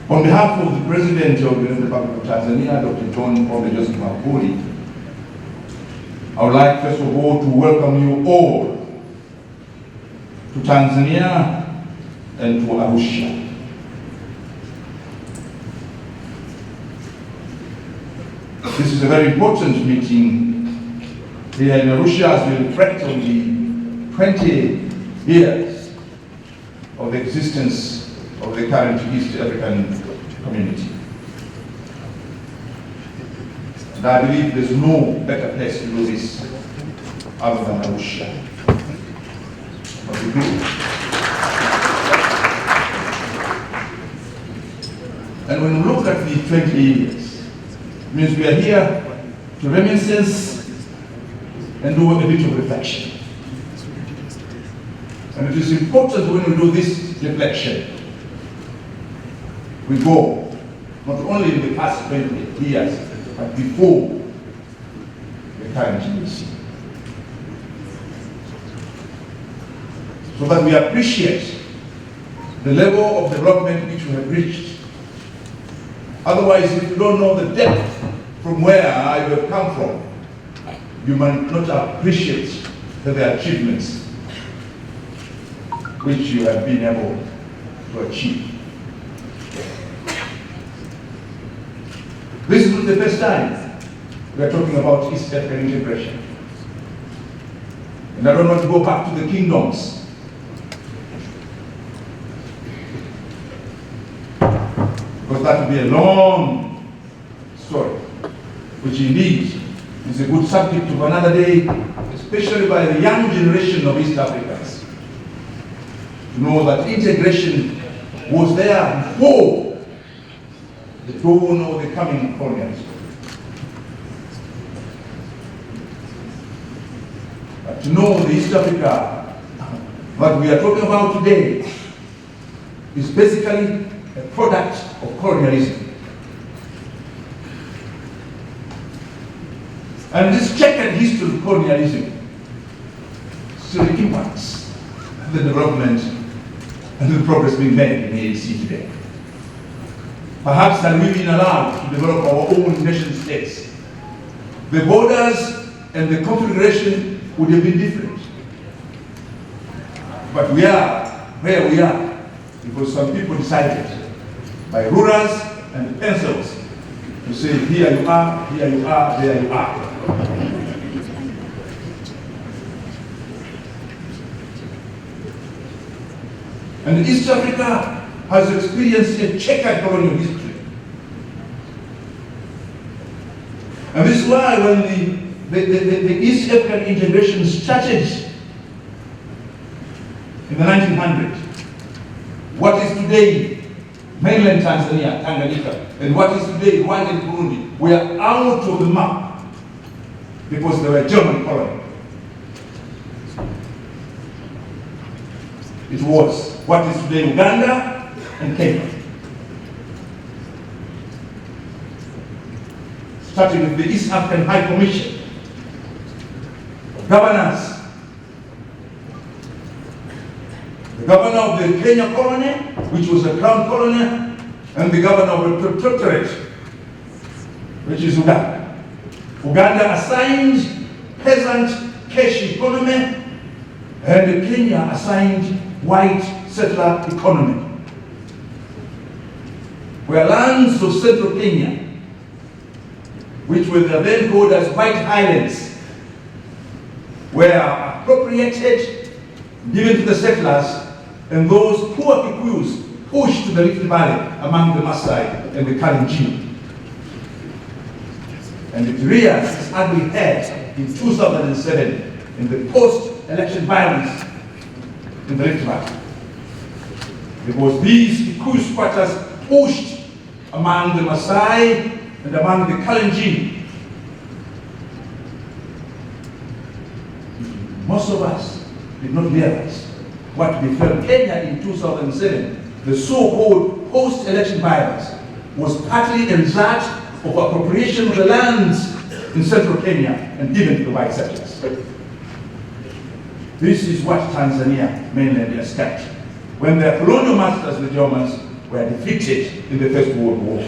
On behalf of the President of the Republic of Tanzania, Dr. Hon Palamagamba Kabudi, I would like first of all to welcome you all to Tanzania and to Arusha. This is a very important meeting here in Arusha as we reflect on the 20 years of the existence of the current East African community. And I believe there's no better place to do this other than Arusha. But we do. And when we look at the 20 years, it means we are here to reminiscence and do a bit of reflection. And it is important when we do this reflection, we go not only in the past 20 years, but before the current GBC. So that we appreciate the level of development which we have reached. Otherwise, if you don't know the depth from where you have come from, you might not appreciate the achievements which you have been able to achieve. This is not the first time we are talking about East African integration. And I don't want to go back to the kingdoms. Because that would be a long story, which indeed is a good subject of another day, especially by the young generation of East Africans, to know that integration was there before the dawn of the coming colonialism. But to know the East Africa, what we are talking about today, is basically a product of colonialism. And this checkered history of colonialism still impacts the development and the progress being made in the ANC today. Perhaps had we been allowed to develop our own nation states, the borders and the configuration would have been different. But we are where we are because some people decided by rulers and pencils to say, here you are, there you are. And East Africa has experienced a checkered colonial history. And this is why when the East African integration started in the 1900s, what is today mainland Tanzania, Tanganyika, and what is today Rwanda and Burundi, we are out of the map because they were German colony. It was what is today Uganda and Kenya. Starting with the East African High Commission, governors, the governor of the Kenya colony, which was a crown colony, and the governor of the protectorate, which is Uganda. Uganda assigned peasant cash economy, and Kenya assigned white settler economy. Where lands of central Kenya, which were then called as White Highlands, were appropriated, given to the settlers, and those poor Kikuyus pushed to the Rift Valley among the Maasai and the Kalenjin. And it reared its ugly head in 2007 in the post-election violence in the Rift Valley. Because these Kikuyu squatters pushed among the Maasai and among the Kalenjin. Most of us did not realize what befell Kenya in 2007, the so-called post-election violence, was partly a result of appropriation of the lands in central Kenya and given to the white settlers. This is what Tanzania mainland has kept. When their colonial masters, the Germans, were defeated in the First World War.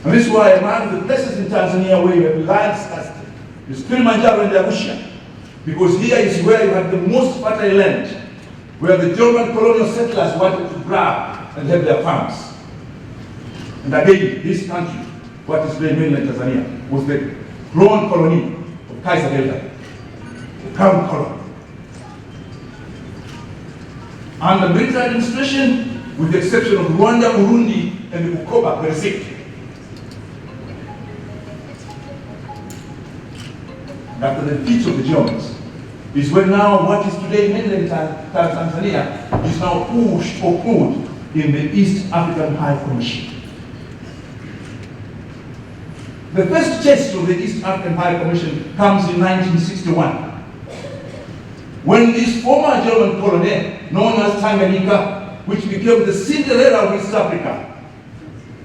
And this is why among the places in Tanzania where you have land scarcity is Kilimanjaro and Arusha, because here is where you have the most fertile land, where the German colonial settlers wanted to grab and have their farms. And again, this country, what is today mainland Tanzania, was the crown colony of Kaiser Wilhelm, the crown colony. Under military administration, with the exception of Rwanda, Burundi, and the Bukoba, Beresik. After the defeat of the Germans, is when now what is today mainland Tanzania is now pushed or put in the East African High Commission. The first test of the East African High Commission comes in 1961, when this former German colony, known as Tanganyika, which became the Cinderella of East Africa,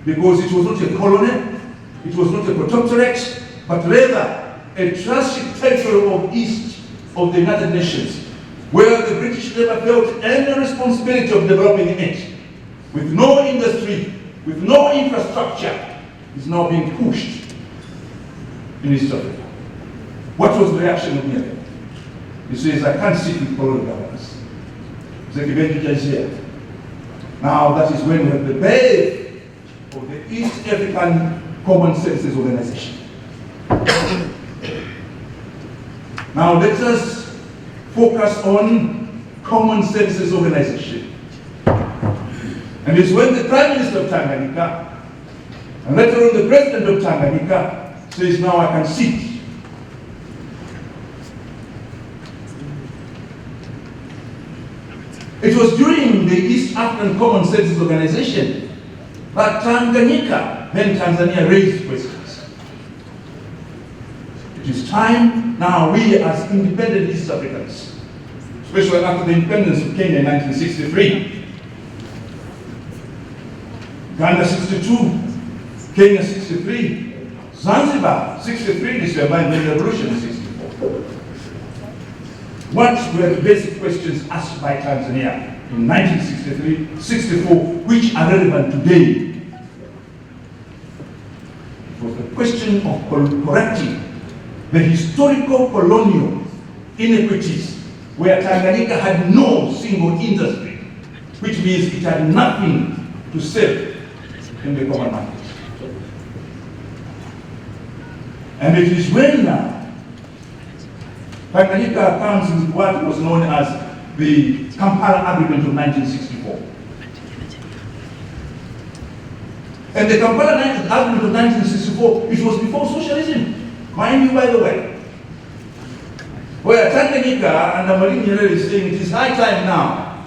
because it was not a colony, it was not a protectorate, but rather a transit territory of east of the United Nations, where the British never felt any responsibility of developing it, with no industry, with no infrastructure, is now being pushed in East Africa. What was the reaction of Nyerere? He says, I can't sit with colonial governments. Zekibenji is here. Now that is when we have the birth of the East African Common Services Organization. Now let us focus on Common Services Organization. And it's when the Prime Minister of Tanganyika, and later on the President of Tanganyika, says, now I can sit. It was during the East African Common Services Organization that Tanganyika, then Tanzania, raised questions. It is time now we as independent East Africans, especially after the independence of Kenya in 1963, Uganda 62, Kenya 63, Zanzibar 63, December, and then the revolution 64. What were the basic questions asked by Tanzania in 1963, 64, which are relevant today? It was the question of correcting the historical colonial inequities where Tanganyika had no single industry, which means it had nothing to sell in the common market. And it is when now Tanganyika comes with what was known as the Kampala Agreement of 1964. And the Kampala Agreement of 1964, it was before socialism, mind you, by the way. Where Tanganyika and Amarim Nyerere is saying it is high time now.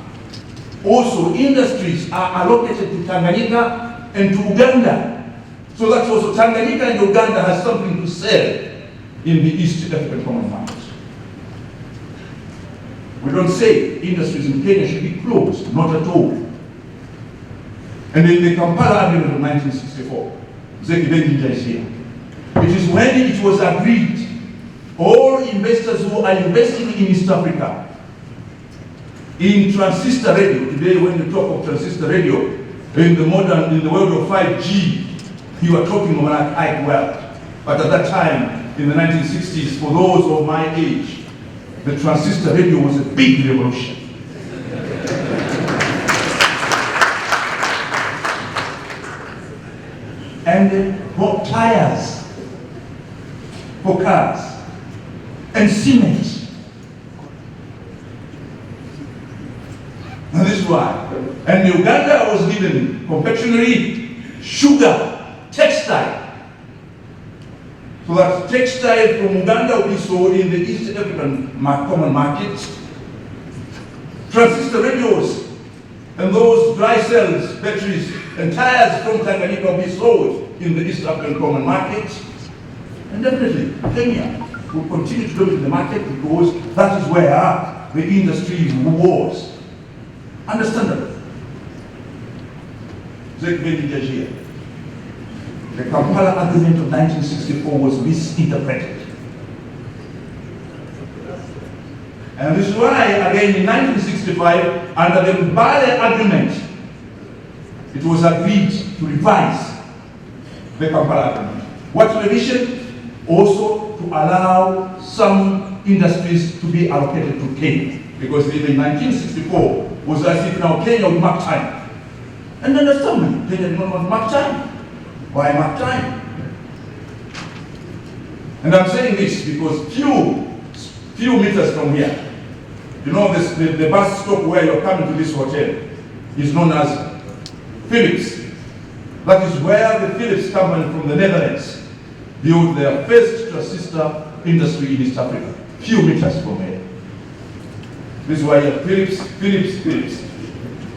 Also, industries are allocated to Tanganyika and to Uganda. So that also Tanganyika and Uganda has something to sell in the East African Common Market. We don't say industries in Kenya should be closed, not at all. And in the Kampala Agreement of 1964, Zekibenji is here. It is when it was agreed, all investors who are investing in East Africa, in transistor radio, today when you talk of transistor radio, in the world of 5G, you are talking of an archaic world. But at that time, in the 1960s, for those of my age, the transistor radio was a big revolution. And they bought tires for cars and cement. And this is why. And Uganda was given confectionery, sugar, textile. So that textile from Uganda will be sold in the East African common market. Transistor radios and those dry cells, batteries, and tires from Tanganyika will be sold in the East African common market. And definitely, Kenya will continue to dominate the market because that is where the industry was. Understandable. The Kampala Agreement of 1964 was misinterpreted. And this is why, again, in 1965, under the Mbale Agreement, it was agreed to revise the Kampala Agreement. What's the revision? Also to allow some industries to be allocated to Kenya, because in 1964 was as if now Kenya would mark time. And understand, Kenya did not want to mark time. Why mark time? And I'm saying this because few meters from here, you know, the bus stop where you're coming to this hotel is known as Philips. That is where the Philips company from the Netherlands built their first transistor industry in East Africa, few meters from here. This is why you have Philips.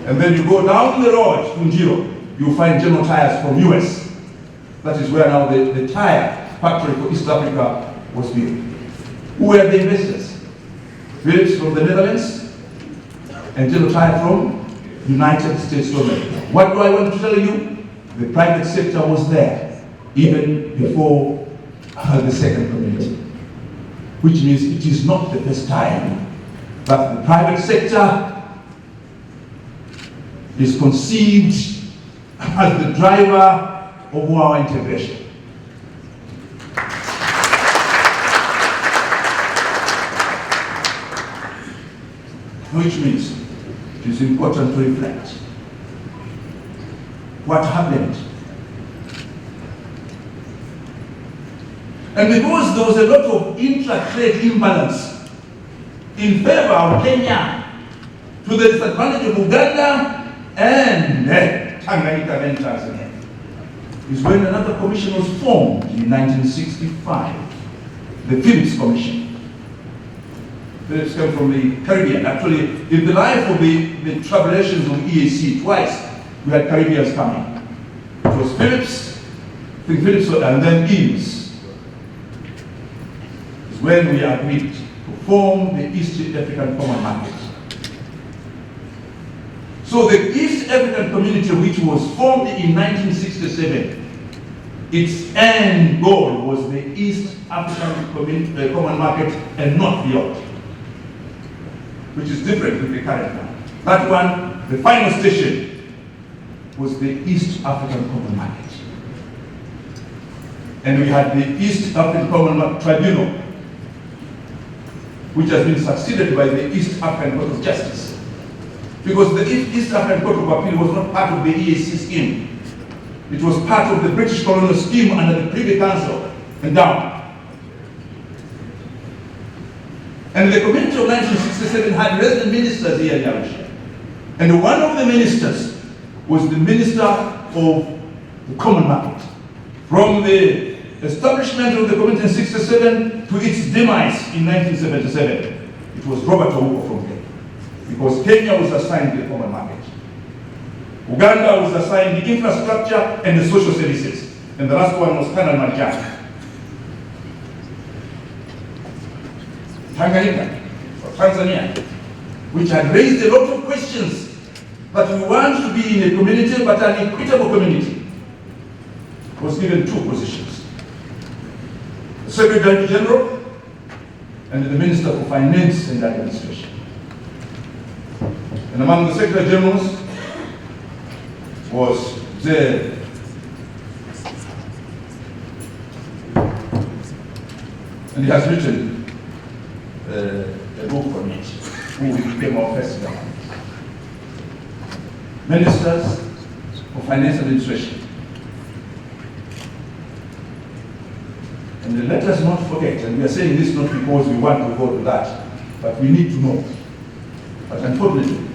And then you go down the road to Njiro, you find General Tires from US. That is where now the tire factory for East Africa was built. Who were the investors? Philips from the Netherlands and General Tire from United States of America. What do I want to tell you? The private sector was there even before the second community, which means it is not the first time that the private sector is conceived as the driver of our integration. Which means it is important to reflect what happened. And because there was a lot of intra-trade imbalance in favor of Kenya to the disadvantage of Uganda and Tanganyika and Tanzania, is when another commission was formed in 1965, the Philips Commission. Philips came from the Caribbean. Actually, in the life of the tribulations of EAC, twice we had Caribbeans coming. It was Philips, and then EABIS. It's when we agreed to form the East African Common Market. So the East African Community, which was formed in 1967, its end goal was the East African Common Market and not beyond, which is different with the current one. That one, the final station, was the East African Common Market. And we had the East African Common Market Tribunal, which has been succeeded by the East African Court of Justice. Because the East African Court of Appeal was not part of the EAC scheme. It was part of the British colonial scheme under the Privy Council and down. And the community of 1967 had resident ministers here in Arusha. And one of the ministers was the Minister of the Common Market. From the establishment of the community in 1967 to its demise in 1977, it was Robert Ouko from Kenya. Because Kenya was assigned the Common Market. Uganda was assigned the infrastructure and the social services. And the last one was Colonel Manjaka. Tanganyika, or Tanzania, which had raised a lot of questions that we want to be in a community, but an equitable community, was given two positions. The Secretary General and the Minister for Finance and Administration. And among the Secretary Generals was the and he has written a book on it, who became our first government. Ministers for Finance and Administration. And let us not forget, and we are saying this not because we want to go to that, but we need to know. But unfortunately,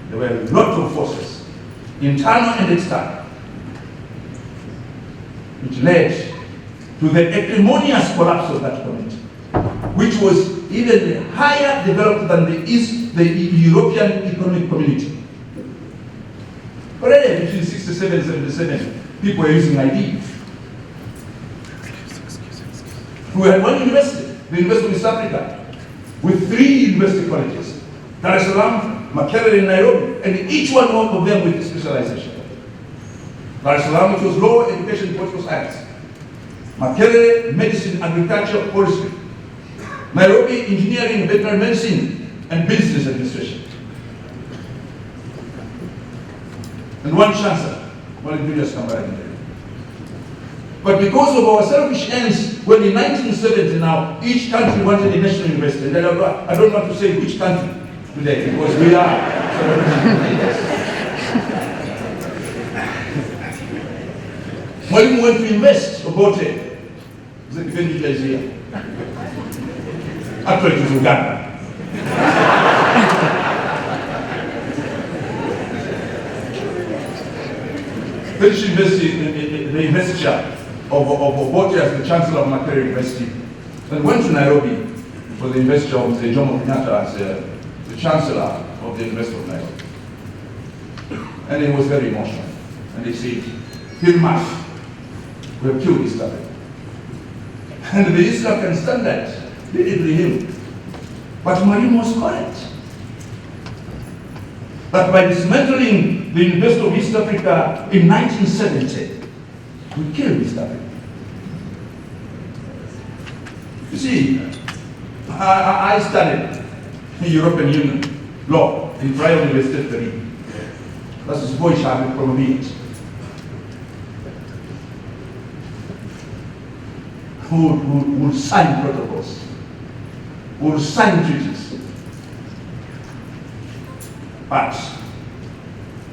there were a lot of forces, internal and external, which led to the acrimonious collapse of that community, which was even higher developed than the European Economic Community. Already between 67 and 77, people were using ID. We had one university, the University of East Africa, with 3 university colleges, Dar es Salaam, Makerere, and Nairobi, and each one of them with specialization. Dar es Salaam, which was law, education, and political science. Makerere, medicine, agriculture, forestry. Nairobi, engineering, veterinary medicine, and business administration. and one chancellor, one Julius Kambarage. But because of our selfish ends, when in 1970 now, each country wanted a national university. And I don't want to say which country today, because we are. Mwalimu went to invest, Obote, the defendant is here. Actually, it was Uganda. British University, the investiture of Obote as the Chancellor of Makerere University, and went to Nairobi for the investiture of the Jomo Kenyatta as the Chancellor of the University of Nairobi. And he was very emotional. And he said, "Hilmas, we have killed East Africa." And the East African standard, they did him. But Mwalimu was correct. That by dismantling the University of East Africa in 1970, we killed East Africa. You see, I studied the European Union law in Friday University. Das ist, wo ich habe promoviert. Who would sign protocols, who would sign treaties. But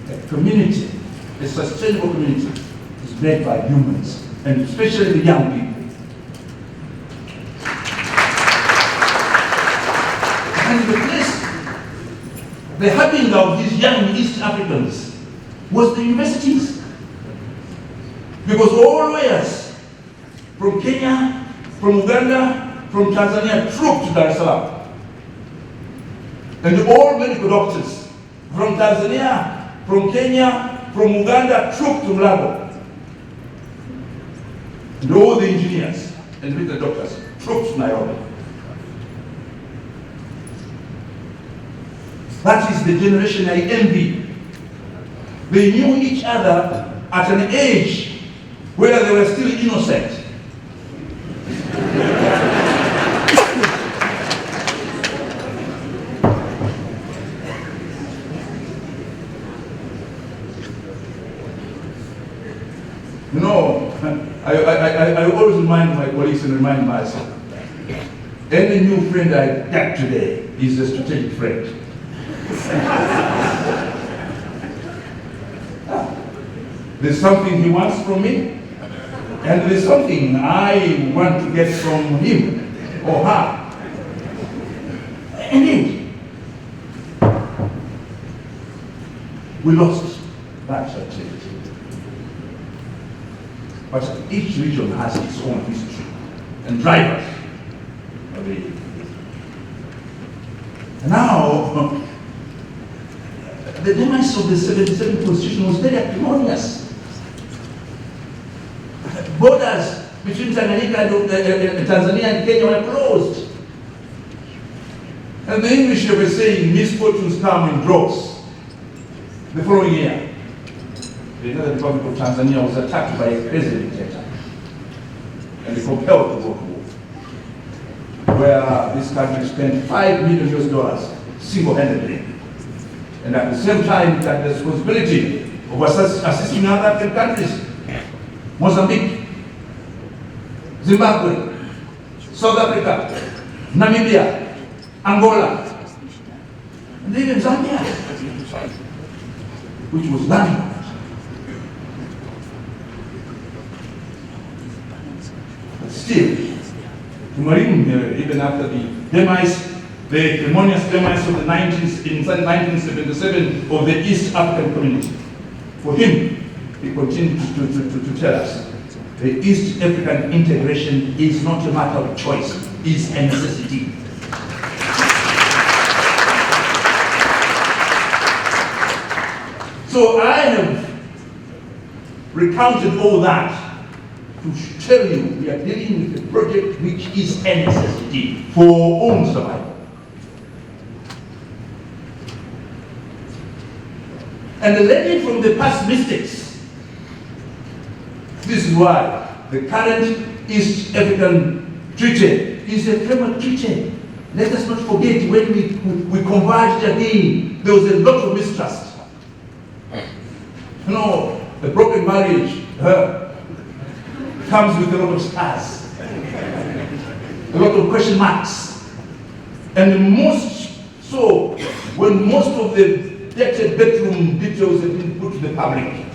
a community, a sustainable community, is made by humans, and especially the young people. And the place, the happening of these young East Africans was the universities. Because always, from Kenya, from Uganda, from Tanzania, trooped to Dar es Salaam. And all medical doctors from Tanzania, from Kenya, from Uganda, trooped to Mlago. And all the engineers and medical doctors trooped to Nairobi. That is the generation I envy. They knew each other at an age where they were still innocent. You know, I always remind my colleagues and remind myself, any new friend I get today is a strategic friend. There's something he wants from me, and there's something I want to get from him or her. Indeed, we lost that strategy. But each region has its own history and drivers. Now, the demise of the 77 Constitution was very acrimonious. Borders between Tanganyika and Tanzania and Kenya were closed. And the English were saying misfortunes come in droves. The following year, the United Republic of Tanzania was attacked by a crazy dictator and they compelled the World War, where this country spent $5 million single-handedly. And at the same time, it had the responsibility of assisting other African countries. Mozambique, Zimbabwe, South Africa, Namibia, Angola, and even Zambia, which was landlocked. But still, even after the demise, the acrimonious demise of the 90s in 1977 of the East African community, for him, he continued to tell us, the East African integration is not a matter of choice, it's a necessity. So I have recounted all that to tell you we are dealing with a project which is a necessity for our own survival. And learning from the past mistakes. This is why the current East African Treaty is a framework treaty. Let us not forget when we converged again, there was a lot of mistrust. You know, a broken marriage comes with a lot of scars, a lot of question marks. And most so, when most of the dated bedroom details have been put to the public.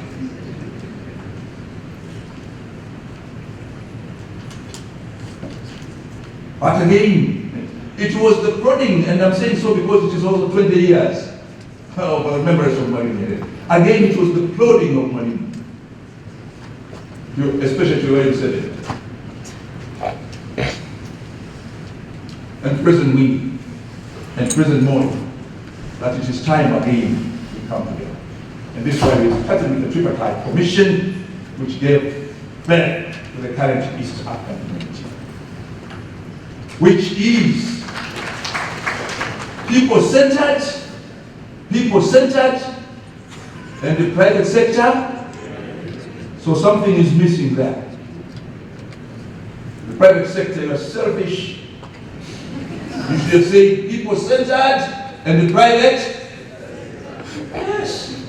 But again, it was the prodding, and I'm saying so because it is also 20 years of remembrance of Marine. Again, it was the prodding of Marine, especially to where you said it. And President Winnie and President Moi, that it is time again to come together. And this is why we started with the tripartite commission, which gave birth to the current East African community, which is people-centered, and the private sector. So something is missing there. The private sector is selfish. You should say people-centered and the private. Yes.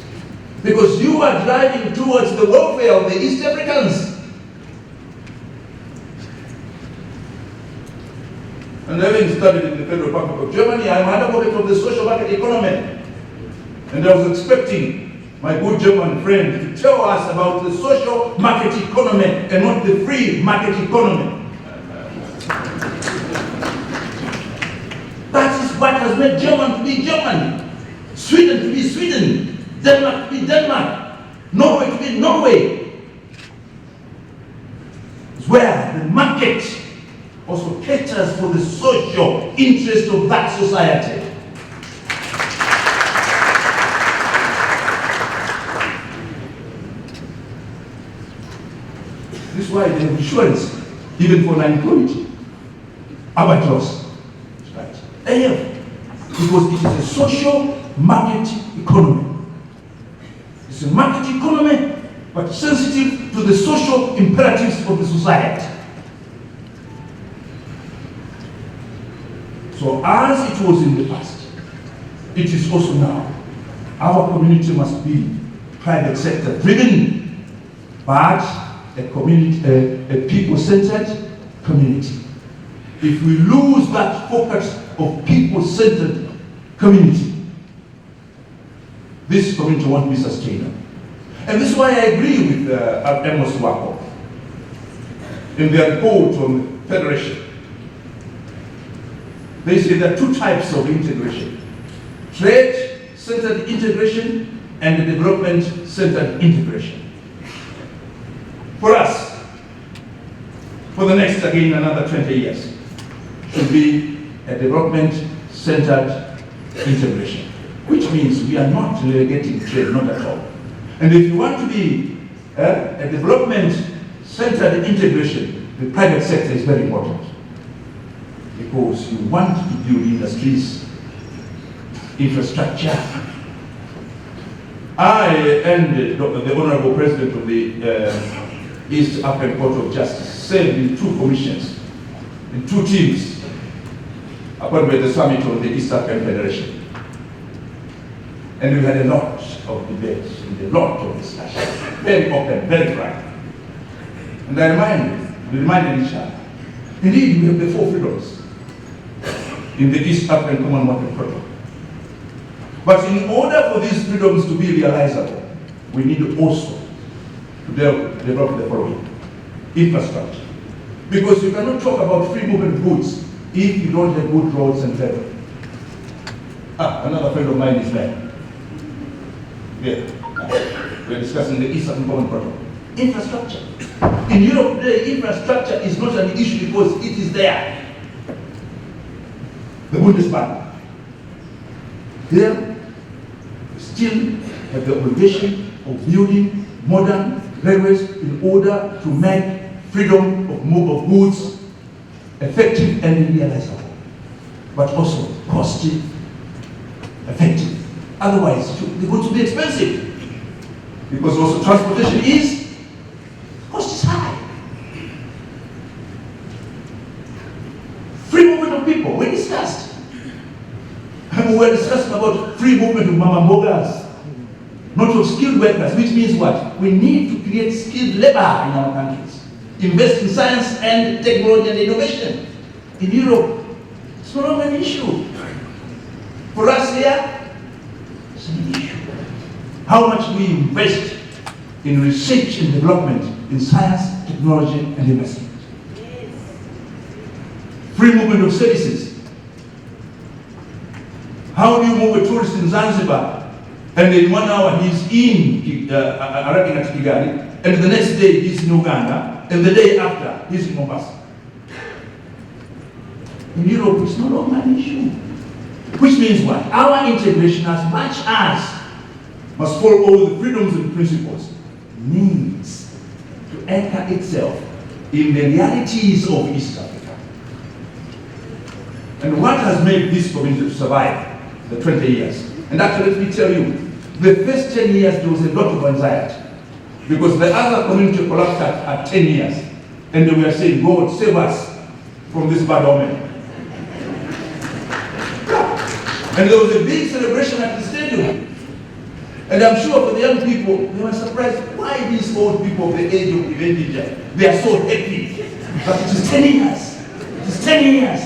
Because you are driving towards the welfare of the East Africans. And having studied in the Federal Republic of Germany, I'm an advocate of the social market economy. And I was expecting my good German friend to tell us about the social market economy and not the free market economy. That is what has made Germany to be Germany, Sweden to be Sweden, Denmark to be Denmark, Norway to be Norway. It's where the market also caters for the social interest of that society. This is why they have insurance, even for non-employed. Albatross. Right. They have. Because it is a social market economy. It's a market economy, but sensitive to the social imperatives of the society. So as it was in the past, it is also now. Our community must be private sector driven, but a people-centered community. If we lose that focus of people-centered community, this community won't be sustainable. And this is why I agree with Amos Wako in their report on federation. They say there are two types of integration: trade-centered integration and development-centered integration. For us, for the next, again, another 20 years, should be a development-centered integration, which means we are not relegating trade, not at all. And if you want to be a development-centered integration, the private sector is very important. Because you want to build industries, infrastructure. I and the Honorable President of the East African Court of Justice served in 2 commissions, in 2 teams, appointed by the summit of the East African Federation. And we had a lot of debates and a lot of discussion, very open, very frank. And we reminded each other, indeed, we have the 4 freedoms in the East African Common Market Protocol. But in order for these freedoms to be realizable, we need also to develop the following: infrastructure. Because you cannot talk about free movement of goods if you don't have good roads and railways. Another friend of mine is there. Yeah. We're discussing the East African Common Protocol. Infrastructure. In Europe today, infrastructure is not an issue because it is there. The Bundesbank. There, we still have the obligation of building modern railways in order to make freedom of move of goods effective and realizable, but also cost effective. Otherwise, the goods will be expensive. Because also transportation cost is high. Free movement of people, we discussed. And we were discussing about free movement of mama mbogas, not not of skilled workers, which means what? We need to create skilled labor in our countries. Invest in science and technology and innovation. In Europe, it's no longer an issue. For us here, it's an issue. How much we invest in research and development in science, technology, and investment. Free movement of services. How do you move a tourist in Zanzibar, and in 1 hour he's in arriving at Kigali, and the next day he's in Uganda, and the day after he's in Mombasa? In Europe, it's no longer an issue. Which means what? Our integration, as much as must follow all the freedoms and principles, needs to anchor itself in the realities of East Africa. And what has made this community to survive the 20 years? And actually, let me tell you, the first 10 years there was a lot of anxiety, because the other community collapsed at 10 years, and we are saying, God, save us from this bad omen. And there was a big celebration at the stadium. And I'm sure for the young people, they were surprised why these old people of the age of Evangelion, they are so happy. But it is 10 years. It is 10 years.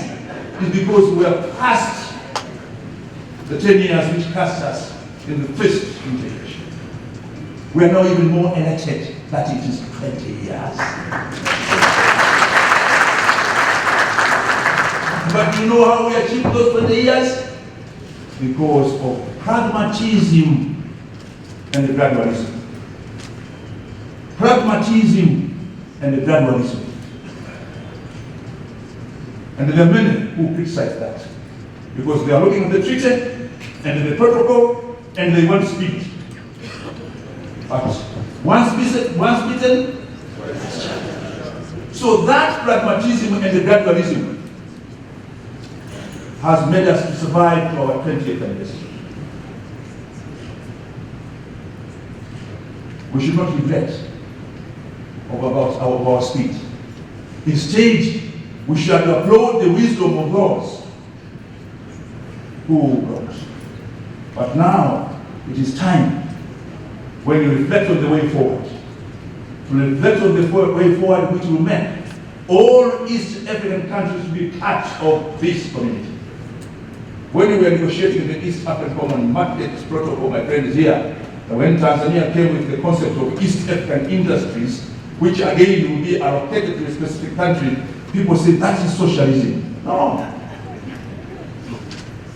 It's because we are past the 10 years which cast us in the first integration. We are now even more elated that it is 20 years. But you know how we achieved those 20 years? Because of pragmatism and gradualism. Pragmatism and gradualism. And there are many who criticize that, because they are looking at the treaty and the protocol and they want speed. But once beaten, so that pragmatism and the gradualism has made us to survive to our 20th anniversary. We should not regret about our speed. Instead, we should applaud the wisdom of those who brought. But now, it is time, when you reflect on the way forward, to reflect on the way forward which will make all East African countries to be part of this community. When we were negotiating the East African Common Market Protocol, my friends here, when Tanzania came with the concept of East African industries, which again will be allocated to a specific country, people say that is socialism. No.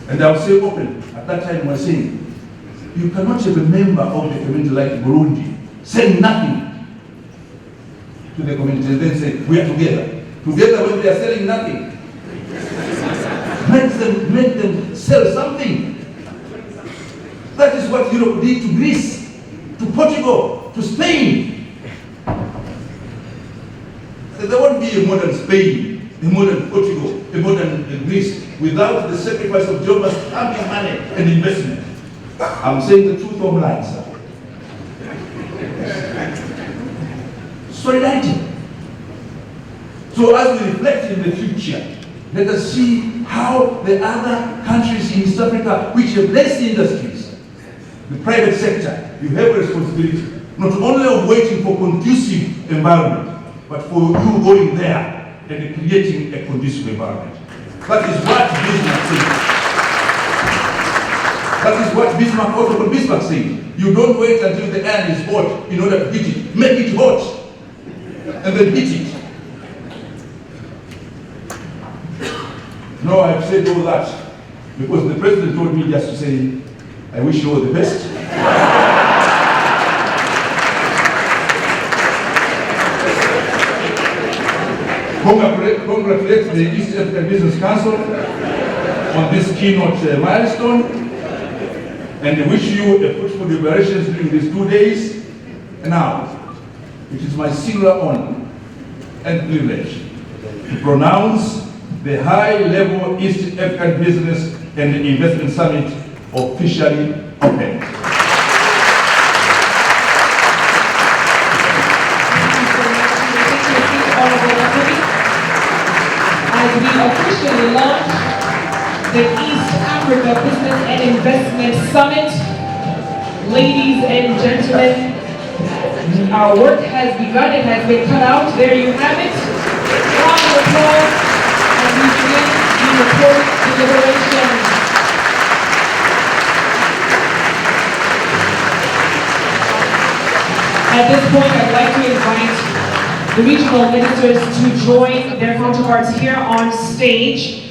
And I will say open, at that time we were saying, you cannot have a member of the community like Burundi saying nothing to the community and then say, we are together. Together when they are selling nothing. Make them sell something. That is what Europe did to Greece, to Portugal, to Spain. There won't be a modern Spain, a modern Portugal, a modern Greece without the sacrifice of Job having money and investment. I'm saying the truth of life, sir. Solidarity. So as we reflect in the future, let us see how the other countries in East Africa which have less industries, the private sector, you have a responsibility not only of waiting for conducive environment, but for you going there and creating a conducive environment. That is what Bismarck said. That is what Bismarck, Otto von Bismarck said. You don't wait until the air is hot in order to heat it. Make it hot and then heat it. No, I've said all that because the president told me just to say, I wish you all the best. Congratulate the East African Business Council on this keynote milestone, and wish you a fruitful deliberations during these 2 days. And now, it is my singular honor and privilege to pronounce the high-level East African Business and Investment Summit officially open. As we officially launch the East Africa Business and Investment Summit, Ladies and gentlemen, our work has begun. It has been cut out. There you have it. Round of applause as we begin the report deliberation. At this point, I'd like to invite the regional ministers to join their counterparts here on stage.